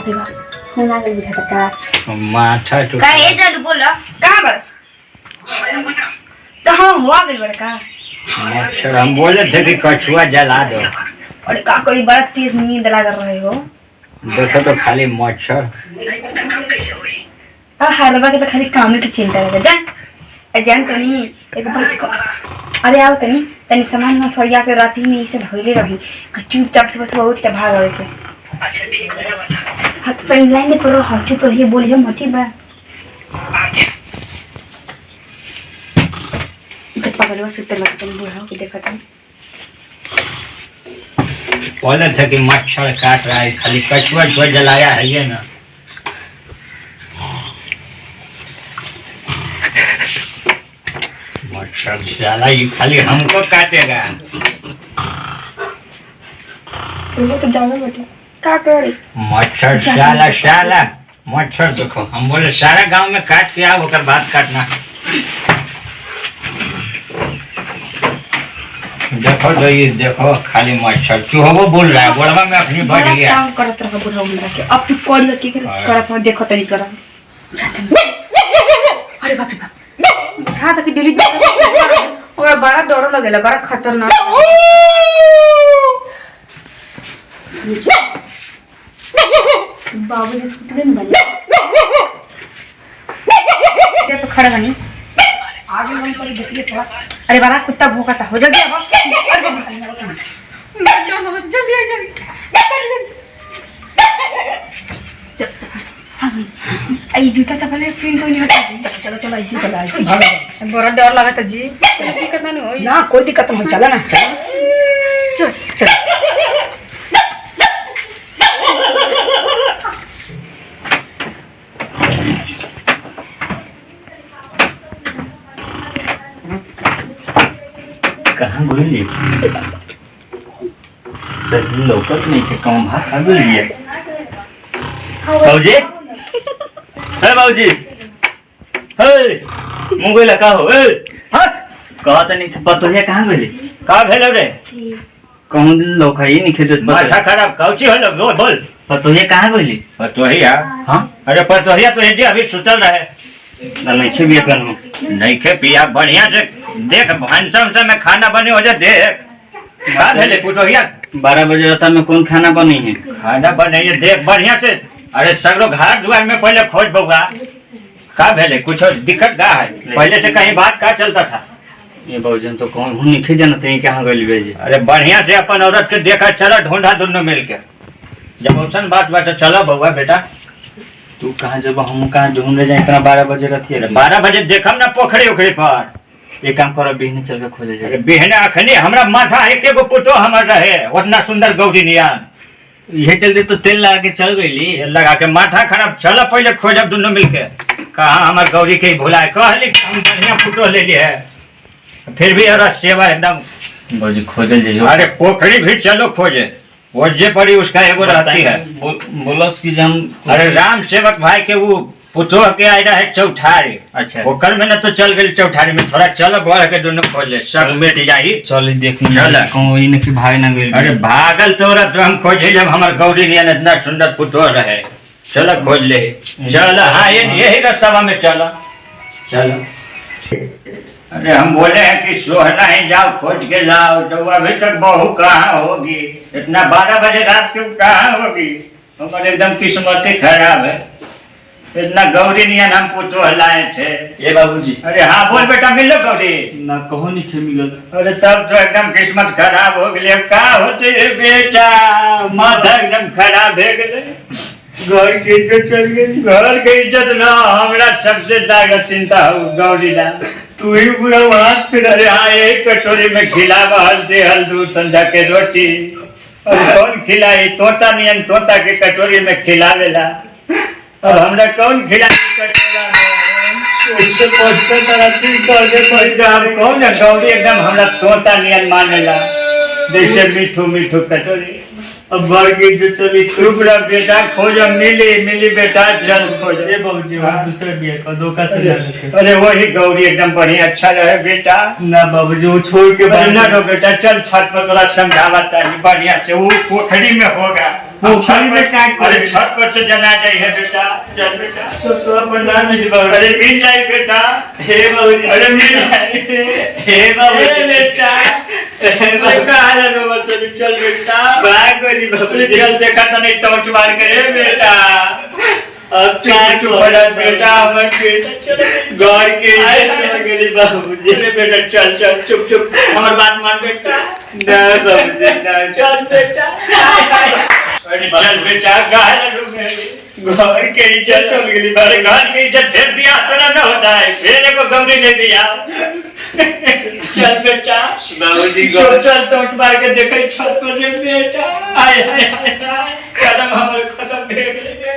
रे बाप होना के बुझाता का माथा तो का ए जादू बोल कहां बा कहां हुआ गइल बड़का मच्छर हम बोले थे कि कछुआ जला दो और का कोई बड़ा तेज नींद लगा रहे हो देखो तो खाली मच्छर हरबा के तो खाली काम की चिंता है जान जान तो नहीं एक बार अरे आओ तनी तनी सामान में सरिया के राती में इसे धोइले रही चुपचाप से बस उठ के भाग आवे के अच्छा ठीक है बता हाथ पे लाइन करो हटू तो ये बोलिए मटी बा जब पगलवा सुते लगता है बुढ़ा के देखा था बोले थे कि मच्छर काट रहा है खाली कछुआ जो जलाया है ये ना मच्छर जला ये खाली हमको काटेगा वो तो जानो बेटा का करे मच्छर शाला शाला मच्छर देखो हम बोले सारा गांव में काट के आओ ओकर बाद काटना देखो जो ये देखो खाली मच्छर चूहो बोल रहा है बोलवा में अपनी बढ़ गया काम करत रहा बुढ़ा मुंडा के अब तू कोड़ के करत हो देखो तनी करा अरे बाप रे बाप छा तक डिलीट ओए बड़ा डर लगेला बड़ा खतरनाक बाबू जी सुतले न बने ये तो खड़ा बनी आगे मन पर देखिए थोड़ा अरे बड़ा कुत्ता भौंकता हो जल्दी आओ अरे बाबू जल्दी आ जल्दी आई जूता चप्पल में फिर कोई नहीं होता जी चलो चलो ऐसे चला ऐसे भाग बड़ा डर लगा था जी दिक्कत नहीं होई ना कोई दिक्कत नहीं चला ना चल चल चल कहाँ बोली सही लौकत नहीं के कौन भाग आ गई है बाबूजी हे बाबूजी हे मुंगई लगा हो ए हां कहत नहीं पतो है कहां गेली का भेल रे कौन लोग है नहीं खेत माथा खराब काउची होलो बोल बोल पतो है कहां गेली पतो है यार हां अरे पतो है तो ये अभी सुतल रहे नहीं खे बिया कन नहीं खे पिया बढ़िया से देख भंसम से में खाना बने हो जा देख का भेले पुटोहिया 12 बजे रात में कौन खाना बनी है खाना बने ये देख बढ़िया से अरे सगरो घर दुआर में पहले खोज बउआ का भेले कुछ दिक्कत का है पहले से कहीं बात का चलता था ये बहुजन तो कौन हूं नहीं जानते हैं कहां गइल बेजे अरे बढ़िया से अपन औरत के देखा चला ढूंढा दोनों मिलके जब औसन बात बात चला बउआ बेटा तू कहां जब हम कहां ढूंढ जाए इतना 12 बजे रहती है 12 बजे देखम ना पोखरी ओखरी पर एक काम करो बिहने चल के खोजे जाए बिहने अखनी हमरा माथा एके गो पुतो हमर रहे उतना सुंदर गौरी नियान ये चलते तो तेल लगा के चल गईली लगा के माथा खराब चलो पहले खोजब दोनों मिलके कहा हमार गौरी के भुलाए कहली हम बढ़िया फोटो ले लिए फिर भी और सेवा एकदम बोली खोजे जाइए अरे पोखरी भी चलो खोजे वो जे पड़ी उसका एगो रहती है बोलस की हम अरे राम सेवक भाई के वो पुतो के आए रहे चौठारी अच्छा ओकर में ना तो चल गई चौठारी में थोड़ा चलो बढ़ के दोनों खोज ले सब मिट जाई चल देखने चल कोई न कि भाग ना गई अरे भागल तोरा तो हम खोजे जब हमार गौरी नियन इतना सुंदर पुतो रहे चलो खोज ले चल हां यही रास्ता में चलो चलो अरे हम बोले हैं कि सोहना ही जाओ खोज के लाओ तो अभी तक बहू कहाँ होगी इतना 12 बजे रात को कहाँ होगी हमारे एकदम किस्मत खराब है इतना गौरी नियन हम पुतो लाए थे ये बाबूजी अरे हाँ बोल बेटा मिलो गौरी ना कहो नहीं थे मिलल अरे तब तो एकदम किस्मत खराब हो गई का होते बेटा माथा एकदम खराब हो गए घर की इज्जत चल गई घर की इज्जत ना हमरा सबसे ज्यादा चिंता हो गौरी ला तू ही पूरा हाथ पे अरे हाँ एक कटोरी में खिला हल्दी दूध संझा के रोटी और कौन खिलाई तोता नियन तोता के कटोरी में खिलावेला अब हमरा कौन खिलाई कटोरा में उससे पूछते तरह कौन है गौरी एकदम हमरा तोता नियन मानेला जैसे मीठू मीठू कटोरी अब भर की जो चली टुकड़ा बेटा खोज मिली मिली बेटा चल खोज ये बाबूजी वहाँ दूसरा भी है धोखा से अरे वही गौरी एकदम बढ़िया अच्छा रहे बेटा ना बाबूजी वो छोड़ के ना बेटा चल छत पर थोड़ा समझावा चाहिए बढ़िया से वो पोखरी में होगा पोखरी में क्या अरे छत पर से जना जाइए बेटा चल बेटा तो अपन नाम नहीं बाबू अरे मिल जाए बेटा हे बाबूजी अरे मिल जाए हे बाबूजी बेटा मैं कहा रो मत चल बेटा भाग गोली बाबूजी चल देखा तो नहीं टॉर्च मार के बेटा अब चुप बड़ा बेटा हमर बेटा चल घर के चल गेली बाबूजी अरे बेटा चल चल चुप चुप हमर बात मान बेटा ना बाबूजी ना चल बेटा चल बेटा घर के इज्जत चल गेली बारे घर के इज्जत फिर भी आतना न होता है फिर को गमरी ले दिया चल बेटा बाबूजी चल टॉर्च मार के देखे छत पर रे बेटा हाय हाय हाय कदम हमर खत्म हो गए